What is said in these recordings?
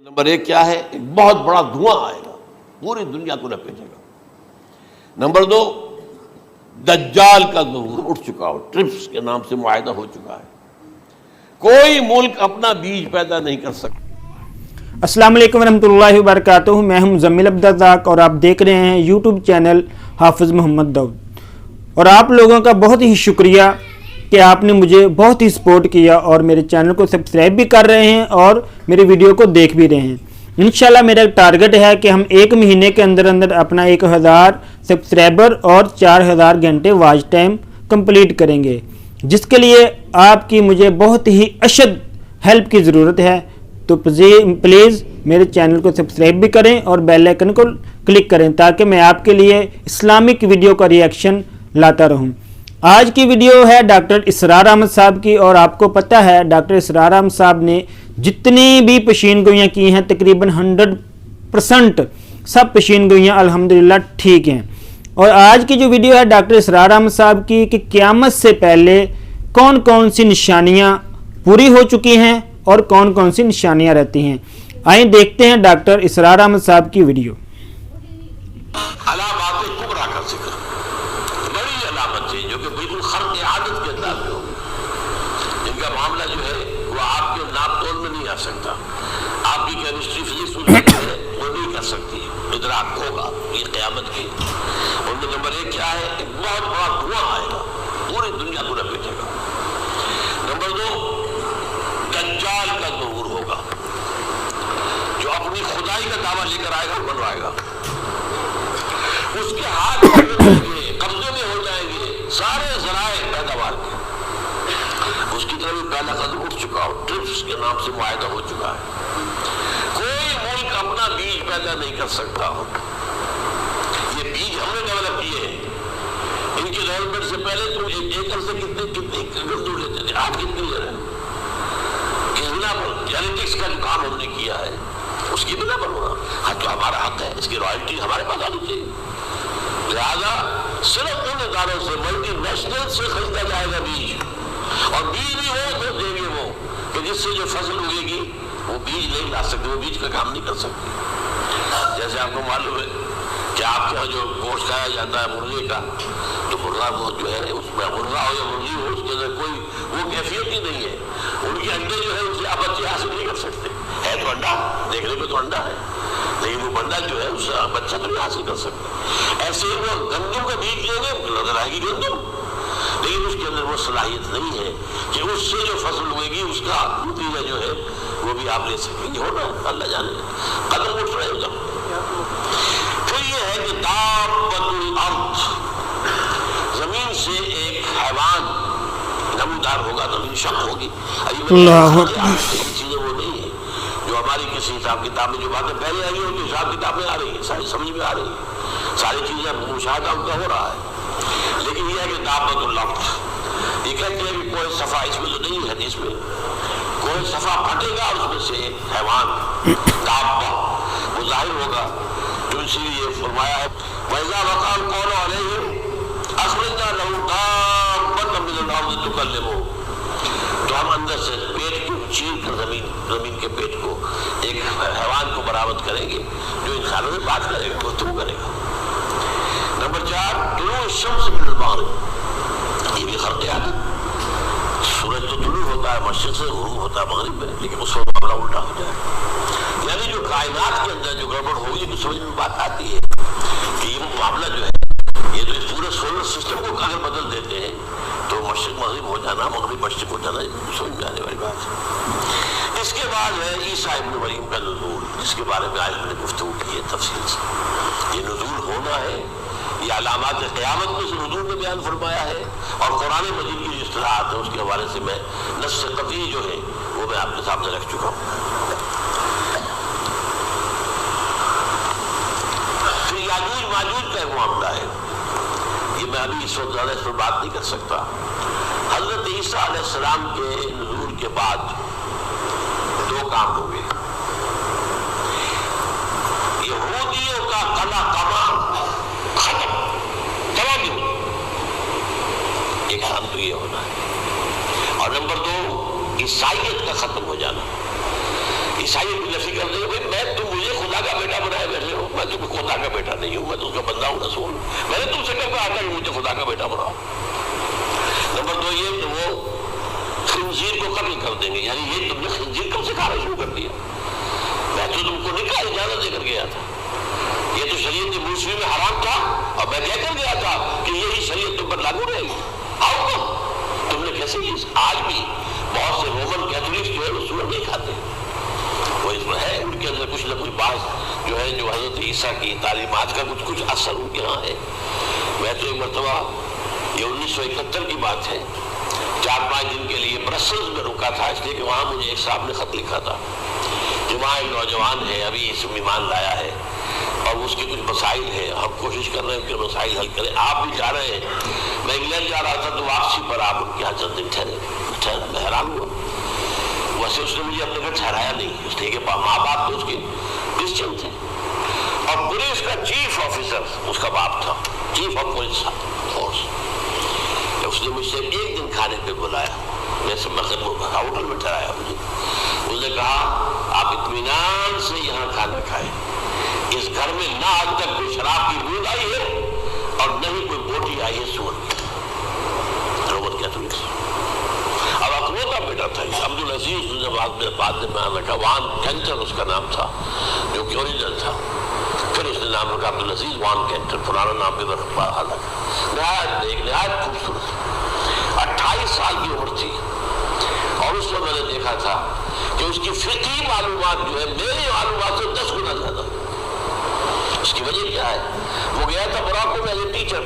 Number ایک کیا ہے؟ ایک بہت بڑا دھواں آئے گا، پوری دنیا کو لپیٹے گا۔ نمبر دو، دجال کا ظہور اٹھ چکا ہو، ٹرپس کے نام سے معاہدہ ہو چکا ہے، کوئی ملک اپنا بیج پیدا نہیں کر سکتا۔ السلام علیکم ورحمۃ اللہ وبرکاتہ، میں ہوں مزمل عبدالرزاق اور آپ دیکھ رہے ہیں یوٹیوب چینل حافظ محمد داؤد۔ اور آپ لوگوں کا بہت ہی شکریہ کہ آپ نے مجھے بہت ہی سپورٹ کیا اور میرے چینل کو سبسکرائب بھی کر رہے ہیں اور میری ویڈیو کو دیکھ بھی رہے ہیں۔ انشاءاللہ میرا ٹارگٹ ہے کہ ہم ایک مہینے کے اندر اپنا 1000 سبسکرائبر اور 4000 گھنٹے واچ ٹائم کمپلیٹ کریں گے، جس کے لیے آپ کی مجھے بہت ہی اشد ہیلپ کی ضرورت ہے۔ تو پلیز میرے چینل کو سبسکرائب بھی کریں اور بیل آئکن کو کلک کریں تاکہ میں آپ کے لیے اسلامک ویڈیو کا ریئیکشن لاتا رہوں۔ آج کی ویڈیو ہے ڈاکٹر اسرار احمد صاحب کی، اور آپ کو پتہ ہے ڈاکٹر اسرار احمد صاحب نے جتنی بھی پیشین گوئیاں کی ہیں تقریباً 100% سب پیشین گوئیاں الحمدللہ ٹھیک ہیں۔ اور آج کی جو ویڈیو ہے ڈاکٹر اسرار احمد صاحب کی کہ قیامت سے پہلے کون کون سی نشانیاں پوری ہو چکی ہیں اور کون کون سی نشانیاں رہتی ہیں۔ آئیں دیکھتے ہیں ڈاکٹر اسرار احمد صاحب کی ویڈیو۔ علامات کبریٰ کا ذکر، بڑی علامت ہے جو کہ بالکل خرق عادت کے انداز میں ہوگی، جن کا معاملہ جو ہے وہ آپ کے ناپ تول میں نہیں آ سکتا، آپ کی کیمسٹری فزکس جو ہے وہ نہیں کر سکتی، ادراک ہوگا یہ قیامت کی۔ ان میں نمبر ایک کیا ہے؟ ایک بہت بڑا دھواں آئے گا، پوری دنیا کو لپیٹے گا۔ نمبر دو، دجال کا ظہور ہوگا، جو اپنی خدائی کا دعویٰ لے کر آئے گا، بنوائے گا، اس کے ہاتھ میں ہو جائیں گے، قبضے میں ہو جائیں گے سارے ذرائع پیداوار کے۔ اس کی طرف پہلا قدم اٹھ چکا ہو، ٹرپس کے نام سے معاہدہ ہو چکا ہے، کوئی ملک اپنا بیج پیدا نہیں کر سکتا ہو۔ یہ بیج ہم نے ڈیولپ کیے ہیں، ان کے ڈیولپمنٹ سے پہلے تم ایک ایکڑ سے کتنے گردو لیتے تھے، آج کتنی لے رہے ہیں؟ کس بنا پر؟ جینیٹکس کا جو کام ہم نے کیا ہے اس کی بنا پر ہونا، ہاں تو ہمارا حق ہے، اس کی رائلٹی ہمارے پاس آنی چاہیے۔ لہذا صرف ان اداروں سے، ملٹی نیشنل سے خریدا جائے گا بیج، اور بیج بھی وہ تو دیں گے وہ کہ جس سے جو فصل اگے گی وہ بیج نہیں لا سکتے، وہ بیج کا کام نہیں کر سکتے۔ جیسے آپ کو معلوم ہے کہ آپ کے یہاں جو گوشت کھایا جاتا ہے مرغے کا، تو مرغا گوشت جو ہے اس میں مرغا ہو یا مرغی ہو، اس کے اندر کوئی وہ کیفیت ہی نہیں ہے، ان کے انڈے جو ہے ان سے آپ بچے حاصل نہیں کر سکتے۔ ہے تو انڈا، دیکھنے میں تو انڈا ہے، لیکن وہ بندہ جو ہے اس سے بچہ تو نہیں حاصل کر سکتے۔ ایسے ہی وہ گندم کا بیج لیں گے، نظر آئے گی گندم، لیکن اس کے اندر وہ صلاحیت نہیں ہے کہ اس سے جو فصل ہوئے گی اس کا نتیجہ جو ہے وہ بھی آپ لے سکیں گے۔ ہونا ہے اللہ جانے، قدم اٹھ رہے ادھر۔ پھر یہ ہے کہ دابۃ الارض، زمین سے ایک حیوان نمودار ہوگا، زمین شق ہوگی۔ چیزیں وہ نہیں ہیں جو ہماری کسی حساب کتاب میں جو باتیں پہلے آئی ہیں، حساب کتاب میں آ رہی ہیں، ساری سمجھ میں آ رہی ہیں، ساری چیزیں مشاہدہ ان کا ہو رہا ہے۔ لیکن یہ ہے کہ دابۃ الارض، یہ کہتے ہیں کہ کوئی صفحہ اس میں تو نہیں ہے حدیث میں، کوئی صفحہ پھٹے گا اور اس میں سے ایک حیوان دابہ وہ ظاہر ہوگا، تو اسی لیے فرمایا ہے وَإِذَا وَقَعَ الْقَوْلُ عَلَيْهِمْ أَخْرَجْنَا لَهُمْ دَابَّةً مِّنَ الْأَرْضِ تُكَلِّمُهُمْ، تو ہم اندر سے پیٹ کو چیر کر زمین کے پیٹ کو ایک حیوان کو برآمد کریں گے جو انسانوں سے بات کرے گا، گفتگو کرے گا۔ نمبر 4، طلوع الشمس من المغرب، یہ بھی خرق عادت، سورج تو طلوع ہوتا ہے مشرق سے، غروب ہوتا ہے مغرب میں، لیکن اس وقت معاملہ الٹا ہو جائے، یعنی جو کائنات کے اندر جو گڑبڑ ہوگی تو سمجھ میں بات آتی ہے کہ یہ معاملہ جو ہے یہ تو اس پورے سولر سسٹم کو اگر بدل دیتے ہیں تو مشرق مغرب ہو جانا، مغرب مشرق ہو جانا، سمجھ میں آنے والی بات ہے۔ اس کے بعد ہے عیسیٰ ابن مریم کا نزول، جس کے بارے میں آج ہم نے گفتگو کی ہے تفصیل سے۔ یہ نزول ہونا ہے، یہ علامات قیامت میں سے نزول میں بیان فرمایا ہے، اور قرآن مجید کی جو اصطلاحات ہیں اس کے حوالے سے میں نص قطعی جو ہے وہ میں آپ کے سامنے رکھ چکا ہوں۔ پھر یاجوج ماجوج کا ایک معاملہ ہے، یہ میں ابھی اس وقت زیادہ اس پر بات نہیں کر سکتا۔ حضرت عیسیٰ علیہ السلام کے نزول کے بعد 2 کام ہو گئے، یہودیوں کا قلع قمع ختم، تمام ایک کام تو یہ ہونا ہے، اور نمبر 2 عیسائیت کا ختم ہو جانا۔ عیسائیت کی نفی کر دیں گے، نہیں ہوں, میں تو اس کا بندہ ہوں, رسول. میں نے تم سے کب کہا تھا کہ مجھے خدا کا بیٹا بناؤ. نمبر 2 یہ کہ وہ خنزیر کو قتل کر دیں گے, یعنی یہ تم نے خنزیر کب سے کھانا شروع کر دیا؟ میں تو تم کو نکاح اجازت دے کر گیا تھا, یہ تو شریعت موسوی میں حرام تھا, اور میں کہہ کر گیا تھا کہ یہی شریعت تم پر لاگو رہے گی. آؤ تم نے کیسے کی؟ آج بھی بہت سے رومن کیتھولکس جو ہے وہ سور نہیں کھاتے, وہ اس میں ہے ان کے اندر کچھ نہ کچھ بات جو ہے جو حضرت عیسیٰ کی تعلیمات کا کچھ اثر ان کے ہاں ہے. میں تو ایک مرتبہ, یہ 1971 کی بات ہے, 4-5 دن کے لیے برسلز میں رکا تھا, اس لیے کہ وہاں مجھے ایک صاحب نے خط لکھا تھا کہ وہاں ایک نوجوان ہے, ابھی اس میں ایمان لایا ہے, اور اس کے کچھ مسائل ہیں, ہم کوشش کر رہے ہیں کہ مسائل حل کریں, آپ بھی جا رہے ہیں. میں انگلینڈ جا رہا تھا تو واپسی پر آپ ان کے یہاں چند دن ٹھہرے. میں حیران ہوا, ویسے اس نے مجھے اپنے گھر ٹھہرایا نہیں, اس لیے کہ ماں باپ تو اس کے کرسچن تھے, اور پولیس کا چیف آفیسر اس کا باپ تھا, چیف آف پولیس فورس. اس نے مجھ سے ایک دن کھانے پہ بلایا, جیسے ہوٹل میں ٹھہرایا مجھے. اس نے کہا آپ اطمینان سے یہاں کھانا کھائیں, اس گھر میں نہ آج تک کوئی شراب کی بوند آئی ہے اور نہ ہی کوئی بوٹی آئی ہے سور کی. Roman Catholics. اب اکلوتا بیٹا تھا عبدالعزیز, نے بعد میں بیان رکھا, وان کینٹر اس کا نام تھا جو کہ اوریجنل تھا, پھر اس نے نام رکھا عبدالعزیز وان کینٹر, پرانا نام بھی رکھا. حالانکہ نہایت خوبصورت, 28 سال کی عمر تھی, اور اس میں میں نے دیکھا تھا کہ اس کی فقہی معلومات جو ہے میری معلومات سے 10 گنا زیادہ. اس کی وجہ کیا ہے؟ وہ گیا تھا موراکو میں ایز اے ٹیچر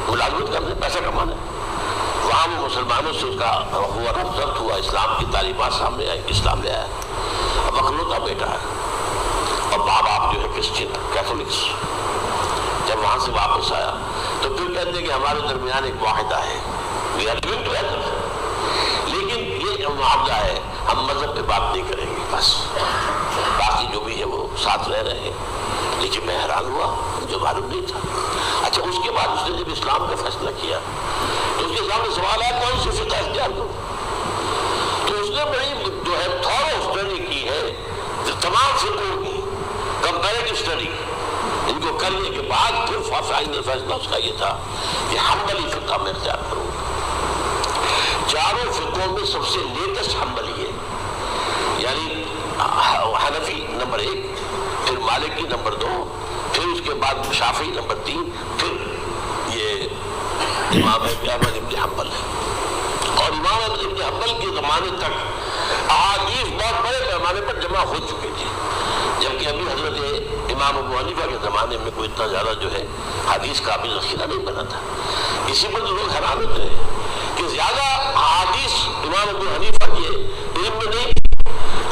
ملازمت کرنے, پیسہ کمانے. وہاں وہ مسلمانوں سے اس کا ہوا ربط ہوا, اسلام کی تعلیمات سامنے آئی, اسلام لے آیا. اب اکلوتا بیٹا ہے, اور ماں باپ جو ہے کرسچن کیتھولکس. جب وہاں سے واپس آیا تو پھر کہتے ہیں کہ ہمارے درمیان ایک معاہدہ ہے, we are living together, لیکن یہ معاہدہ ہے ہم مذہب پہ بات نہیں کریں گے, بس باقی جو بھی ہے وہ ساتھ رہ رہے ہیں. لیکن میں حیران ہوا, مجھے معلوم نہیں تھا. اچھا اس کے بعد اس نے جب اسلام کا فیصلہ کیا تو اس کے سامنے سوال آیا کون سی فقہ اختیار کروں. تو اس نے بڑی جو ہے تھورو اسٹڈی کی ہے, تمام فقہوں کی کمپیریٹو اسٹڈی, ان کو کرنے کے بعد پھر فیصلہ اس کا یہ تھا کہ حنبلی فقہ میں اختیار کروں. چاروں فقہوں میں سب سے لیٹسٹ حنبلی ہے, یعنی حنفی نمبر 1, پھر مالکی نمبر 2, پھر اس کے بعد شافعی نمبر 3, پھر یہ امام احمد ابن حنبل ہے. اور امام احمد ابن حنبل کے زمانے تک احادیث بہت بڑے پیمانے پر جمع ہو چکے تھے, جبکہ ابھی حضرت امام ابو حنیفہ کے زمانے میں کوئی اتنا زیادہ جو ہے حدیث قابل ذخیرہ نہیں بنا تھا. اسی پر لوگ حیران ہوتے ہیں کہ زیادہ احادیث امام ابو حنیفہ کے علم میں نہیں,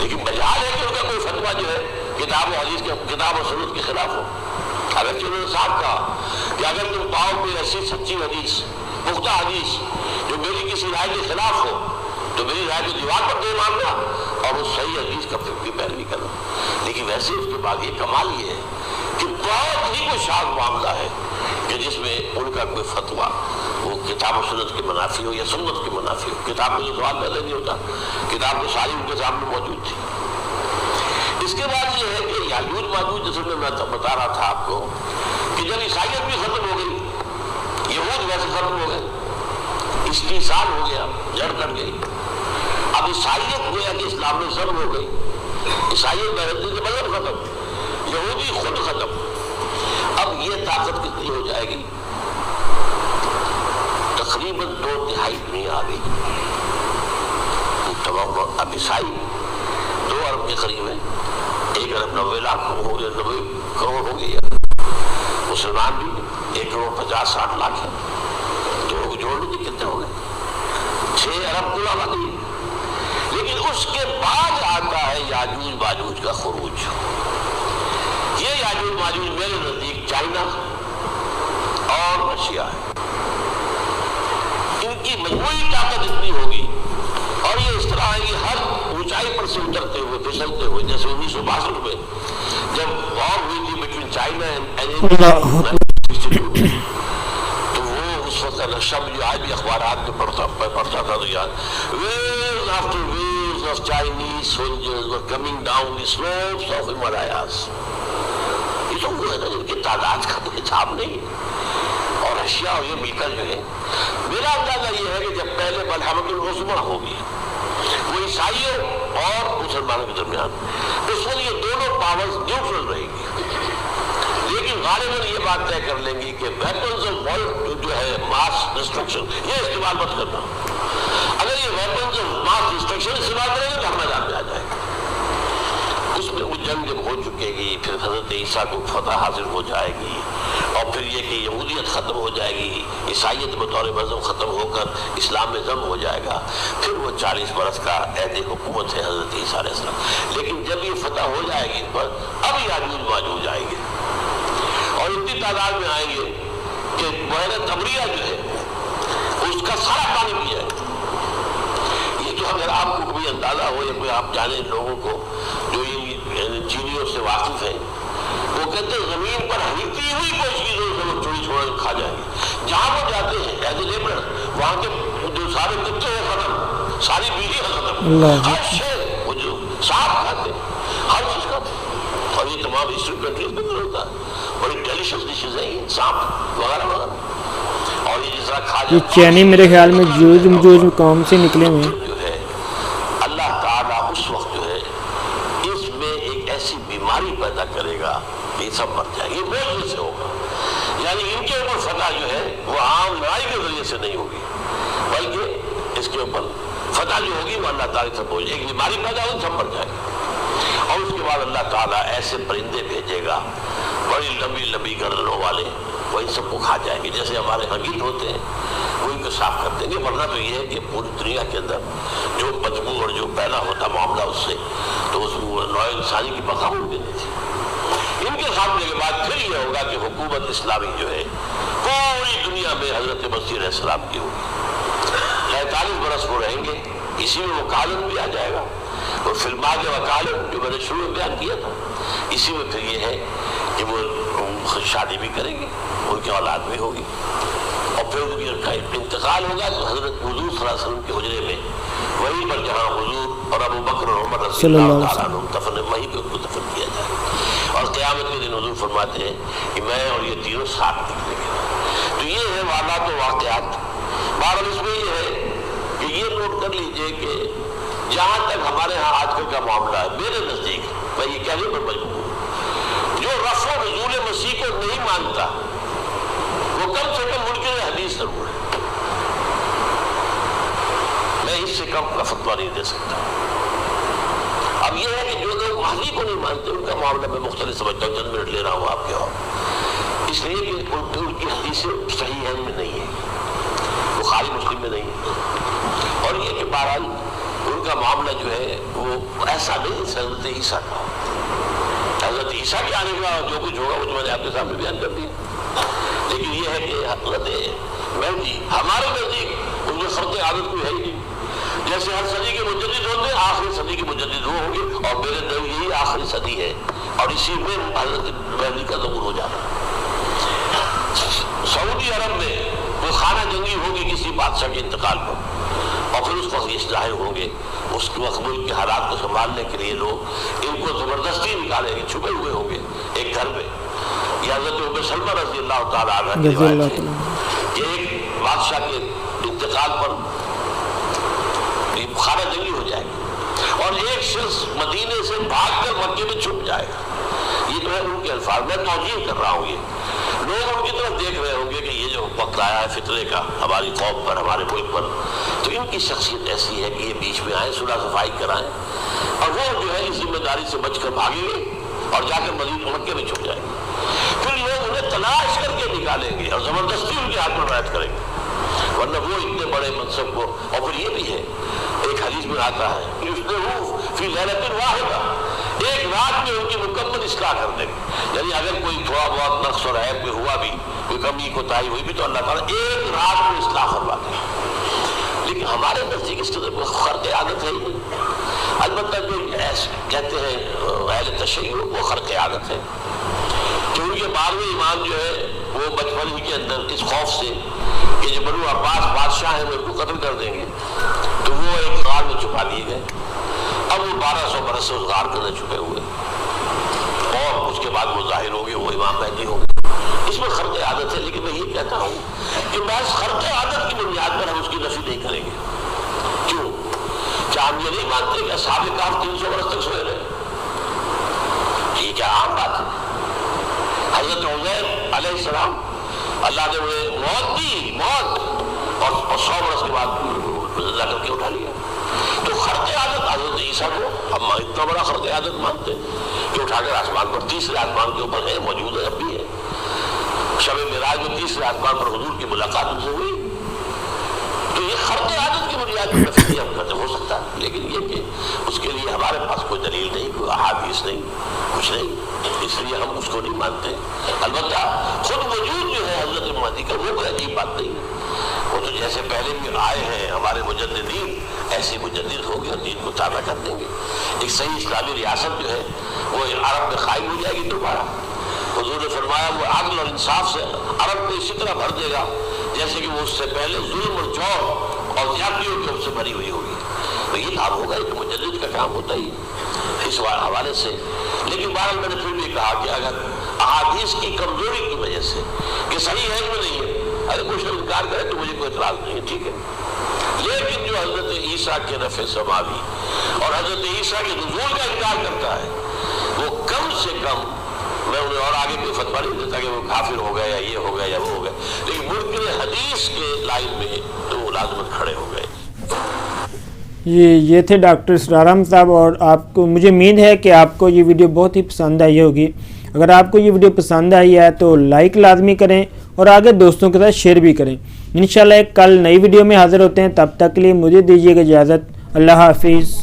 لیکن بجال ہے کہ ان کا کوئی فتویٰ جو ہے کتاب و حدیث کے, کتاب و سنت کے خلاف ہو. اگرچہ انہوں نے صاحب کہا کہ اگر تم پاؤ کوئی ایسی سچی حدیث, پختہ حدیث جو میری کسی رائے کے خلاف ہو, تو میری رائے کو دیوار پر دے مانگنا اور اس صحیح حدیث کا کی پیروی کرنا. لیکن ویسے اس کے بعد یہ کمال یہ ہے کہ بہت ہی کوئی شاذ معاملہ ہے کہ جس میں ان کا کوئی فتویٰ وہ کتاب و سنت کے منافی ہو یا سنت کے منافی ہو. کتاب میں تو سوال پیدا نہیں ہوتا, کتاب تو ساری ان کے سامنے موجود تھی. اس کے بعد یہ ہے کہ یاجوج ماجوج, جیسے میں بتا رہا تھا آپ کو, کہ جب عیسائیت بھی ختم ہو گئی, یہود ویسے ختم ہو گئے, استحصال ہو گیا, جڑ کٹ گئی. اب عیسائیت گویا کہ اسلام میں ضرب ہو گئی, عیسائیت بہتری سے مذہب ختم, یہودی خود ختم. اب یہ طاقت کتنی ہو جائے گی؟ تقریباً 2/3 دنیا آ گئی. اب عیسائی 2 ارب کے قریب ہے, 1 ارب 90 لاکھ ہو گیا, 90 کروڑ ہو گئی. مسلمان بھی 1 کروڑ 50-60 لاکھ ہے, تو جوڑ لیجیے کتنے ہو گئے, 6 ارب کل آبادی. لیکن اس کے بعد آتا ہے یاجوج ماجوج کا خروج. یہ یاجوج ماجوج میرے نزدیک چائنا اور رشیا ہے. ان کی مجموعی طاقت اتنی ہوگی, اور یہ اس طرح ہے کہ ہر اونچائی پر سے اترتے ہوئے, پھسلتے ہوئے, جیسے 1962 میں جب وار ہوئی تھی بٹوین چائنا تو وہ اس وقت شب جو آج بھی اخبارات میں پڑھتا تھا تو یاد, waves after waves of Chinese soldiers were coming down the slopes of Himalayas. یہ تو وہ ہے نا جن کی تعداد کا کوئی حساب نہیں ہے. اور اشیاء اور یہ مل کر جو ہے، میرا اندازہ یہ ہے کہ جب پہلے ملحمۃ العظمیٰ ہوگی وہ عیسائیوں اور مسلمانوں کے درمیان، اس وقت یہ دونوں پاورز نیوٹرل رہے گی، لیکن غالباً یہ بات طے کر لیں گی کہ ویپنز آف وار جو ہے ماس ڈسٹرکشن یہ استعمال مت کرنا. اگر یہ ویپنز آف ماس ڈسٹرکشن استعمال کریں گے تو ہم میدان میں آ جائیں گے. اس میں وہ جنگ جب ہو چکے گی، پھر حضرت عیسیٰ کو فتح حاصل ہو جائے گی، اور پھر یہ کہ یہودیت ختم ہو جائے گی، عیسائیت بطور مذہب ختم ہو کر اسلام میں ضم ہو جائے گا، پھر وہ 40 برس کا عہد حکومت ہے حضرت عیسیٰ علیہ السلام. لیکن جب یہ فتح ہو جائے گی اس پر، اب یاجوج ماجوج آئیں گے اور اتنی تعداد میں آئیں گے کہ بحیرہ طبریہ جو ہے اس کا سارا پانی پی جائے گا. یہ تو اگر آپ کو کوئی اندازہ ہو یا کوئی آپ جانیں لوگوں کو جو ان چینیوں سے واقف ہیں، وہ کہتے ہیں زمین پر ہلتی ہوئی کوئی چیزوں سے وہ چوری چھوڑا کھا جائیں گے. جہاں وہ جاتے ہیں ایز اے لیبرر، وہاں کے جو سارے کتے ہیں ختم، ساری بیوی ہے ختم، ہر شے وہ جو سانپ کھاتے ہیں، ہر چیز کھاتے ہیں. اور یہ تمام ایسٹرن کنٹریز میں بھی ہوتا ہے، بڑی ڈیلیشس ڈشز ہیں یہ سانپ وغیرہ وغیرہ. اور یہ جس طرح کھا یہ چینی میرے خیال میں جو قوم سے نکلے ہوئے ہیں. جو ہے اللہ تعالیٰ اس وقت جو ہے اس میں ایک ایسی بیماری پیدا کرے گا کہ یہ سب مر جائے. یہ موجود سے ہوگا، یعنی ان کے اوپر فتح جو ہے وہ عام لڑائی کے ذریعے سے نہیں ہوگی، بلکہ اس کے اوپر فتح جو ہوگی وہ اللہ تعالیٰ سے پہنچے. ایک بیماری پیدا ہوگی سب مر جائے گی. اور اس کے بعد اللہ تعالیٰ ایسے پرندے بھیجے گا بڑی لمبی لمبی گردنوں والے، وہ ان سب کو کھا جائیں گے. جیسے ہمارے ہگیت ہوتے ہیں وہ ان کو صاف کر دیں گے. ورنہ تو یہ ہے کہ پوری دنیا کے اندر جو بدبو اور جو پیدا ہوتا معاملہ اس سے، تو اس میں نوع انسانی کی بقا ہو گئی تھی. ان کے سامنے کے بعد پھر یہ ہوگا کہ حکومت اسلامی جو ہے پوری دنیا میں حضرت مسیح علیہ السلام کی ہوگی. 45 برس وہ رہیں گے، اسی میں وکالت بھی آ جائے گا. اور فی المال وکالت جو میں نے شروع میں بیان کیا تھا، اسی میں پھر یہ ہے کہ وہ شادی بھی کریں گے، ان کی اولاد بھی ہوگی. اور پھر ان کا انتقال ہوگا تو حضرت حضور صلی اللہ علیہ وسلم کے حجرے میں، وہیں پر جہاں حضور اور ابو بکر اور عمر رضی اللہ تعالیٰ عنہ دفن، وہیں پہ ان کو دفن کیا جائے. اور قیامت کے دن حضور فرماتے ہیں کہ میں اور یہ تینوں ساتھ نکلیں گے. تو یہ ہے واقعات و واقعات. بہرحال اس میں یہ ہے کہ یہ نوٹ کر لیجئے کہ جہاں تک ہمارے ہاں آج کل کا معاملہ ہے، میرے نزدیک میں یہ کہنے پر مجبور ہوں، جو رفع و نزول مسیح کو نہیں مانتا وہ کم سے کم منکر حدیث ضرور ہے. میں اس سے کم کا فتویٰ نہیں دے سکتا. اب یہ ہے کہ جو لوگ مہدی کو نہیں مانتے ان کا معاملہ میں مختلف سمجھتا ہوں. چند منٹ لے رہا ہوں آپ کے، اور اس لیے کہ ان کی حدیثیں صحیح ہیں میں نہیں ہے، بخاری مسلم میں نہیں ہے. اور یہ کہ بہرحال ان کا معاملہ جو ہے وہ ایسا نہیں حضرت عیسیٰ کا. حضرت عیسیٰ کے آنے کا جو کچھ ہوگا وہ تو میں نے آپ کے سامنے بیان کر دیا. لیکن یہ ہے کہ حضرت مہدی ہمارے نزدیک ان میں فرق عادت کوئی ہے ہی نہیں. جیسے ہر صدی کے مجدد ہوتے ہیں، آخری صدی کے مجدد وہ ہوں گے، اور میرے نزدیک یہی آخری صدی ہے اور اسی میں حضرت مہدی کا ظہور ہو جانا. سعودی عرب میں وہ خانہ جنگی ہوگی کسی بادشاہ کے انتقال پر، اور پھر اس وقت یہ ظاہر ہوں گے اس کے وقت ملک کے حالات کو سنبھالنے کے لیے لوگ ان کو زبردستی نکالیں گے، چھپے ہوئے ہوں گے ایک گھر میں. یہ حضرت ام سلمہ رضی اللہ تعالیٰ عنہ کی روایت ہے کہ ایک بادشاہ کے انتقال پر خانہ جنگی ہو جائے گی اور ایک شخص مدینے سے بھاگ کر مکے میں چھپ جائے گا. یہ تو ہے ان کے الفاظ، میں توجیہ کر رہا ہوں. یہ لوگ ان کی طرف دیکھ رہے ہوں گے کہ یہ جو وقت آیا ہے فطرے کا ہماری قوم پر، ہمارے ملک پر، تو ان کی شخصیت ایسی ہے کہ یہ بیچ میں آئیں، صلح صفائی کرائیں، اور وہ جو ہے اس ذمہ داری سے بچ کر بھاگیں گے اور جا کر مدینے مکے میں چھپ جائیں گے. پھر لوگ انہیں تلاش کر کے نکالیں گے اور زبردستی ان کے ہاتھ میں بیعت کریں گے، ورنہ وہ اتنے بڑے منصب کو. اور پھر یہ بھی ہے ایک حدیث میں آتا ہے فی لیلۃ واحدہ، ایک رات میں ان کی مکمل اصلاح کر دیں گے. یعنی اگر کوئی تھوڑا بہت نقص اور عیب میں ہوا بھی، کوئی کمی کوتاہی ہوئی بھی، تو اللہ تعالیٰ ایک رات میں اصلاح کروا دیں گے. لیکن ہمارے نزدیک اس کے خرق عادت ہے ہی نہیں. البتہ جو کہتے ہیں اہل تشیع وہ خرق عادت ہے کہ ان کے 12ویں امام جو ہے وہ بچپن ہی کے اندر اس خوف سے کہ جو بنو عباس بادشاہ ہیں وہ ان کو قتل کر دیں گے، تو وہ ایک غار میں چھپا لیے گئے. اب وہ 1200 برس سے اس غار کے اندر چھپے ہوئے، اور اس کے بعد وہ ظاہر ہوگی وہ امام مہدی ہوگی. اس میں خرق عادت ہے. لیکن میں یہ کہتا ہوں کہ محض خرق عادت کی بنیاد پر ہم اس کی نفی نہیں کریں گے. کیوں؟ کیا ہم یہ نہیں مانتے کہ اصحاب کہف 300 برس تک سوئے رہے؟ یہ کیا عام بات ہے؟ حضرت عزیر علیہ السلام اللہ نے انہیں موت دی، موت، اور 100 برس کے بعد زندہ کر کے اٹھا لیا. تو خرق عادت حضرت عیسیٰ کو ہم اتنا بڑا خرق عادت مانتے کہ اٹھا کر آسمان پر تیسرے آسمان کے اوپر ہے، موجود ہے، اب بھی ہے. شب معراج میں تیسرے آسمان پر حضور کی ملاقات ان سے ہوئی. تو یہ خرق عادت کی بنیاد پر نفی ہم کرتے ہو سکتا ہے، لیکن یہ کہ اس کے لیے ہمارے پاس کوئی دلیل نہیں، کوئی احادیث نہیں، کچھ نہیں، اس لیے ہم اس کو نہیں مانتے. البتہ خود وجود جو ہے حضرت مہدی کا وہ کوئی عجیب بات نہیں ہے. وہ تو جیسے پہلے بھی آئے ہیں ہمارے مجددین، ایسے مجدد ہو گئے اور دین کو تابع کر دیں گے. ایک صحیح اسلامی ریاست جو ہے وہ عرب میں قائم ہو جائے گی دوبارہ. حضور نے فرمایا وہ عدل اور انصاف سے عرب کو اسی طرح بھر دے گا جیسے کہ وہ اس سے پہلے ظلم اور جور اور زیادتیوں کے سے بھری ہوئی ہوگی. تو یہ کام ہوگا، ایک مجدد کا کام ہوتا ہی اس حوالے سے. لیکن بہرحال میں نے پھر بھی کہا کہ اگر احادیث کی کمزوری کی وجہ سے کہ صحیح ہے کہ نہیں ہے، اگر کچھ لوگ انکار کرے تو مجھے کوئی اعتراض نہیں ہے، ٹھیک ہے. لیکن جو حضرت عیسیٰ کے رفع سماوی اور حضرت عیسیٰ کے نزول کا انکار کرتا ہے وہ کم سے کم، میں انہیں اور آگے کوئی فتویٰ نہیں دیتا کہ وہ کافر ہو گئے یا یہ ہو گئے یا وہ ہو گئے، لیکن منکر حدیث کے لائن میں تو وہ لازمت کھڑے ہو گئے. یہ تھے ڈاکٹر اسرار احمد صاحب، اور آپ کو مجھے امید ہے کہ آپ کو یہ ویڈیو بہت ہی پسند آئی ہوگی. اگر آپ کو یہ ویڈیو پسند آئی ہے تو لائک لازمی کریں اور آگے دوستوں کے ساتھ شیئر بھی کریں. انشاءاللہ ایک کل نئی ویڈیو میں حاضر ہوتے ہیں، تب تک کے لیے مجھے دیجیے گا اجازت. اللہ حافظ.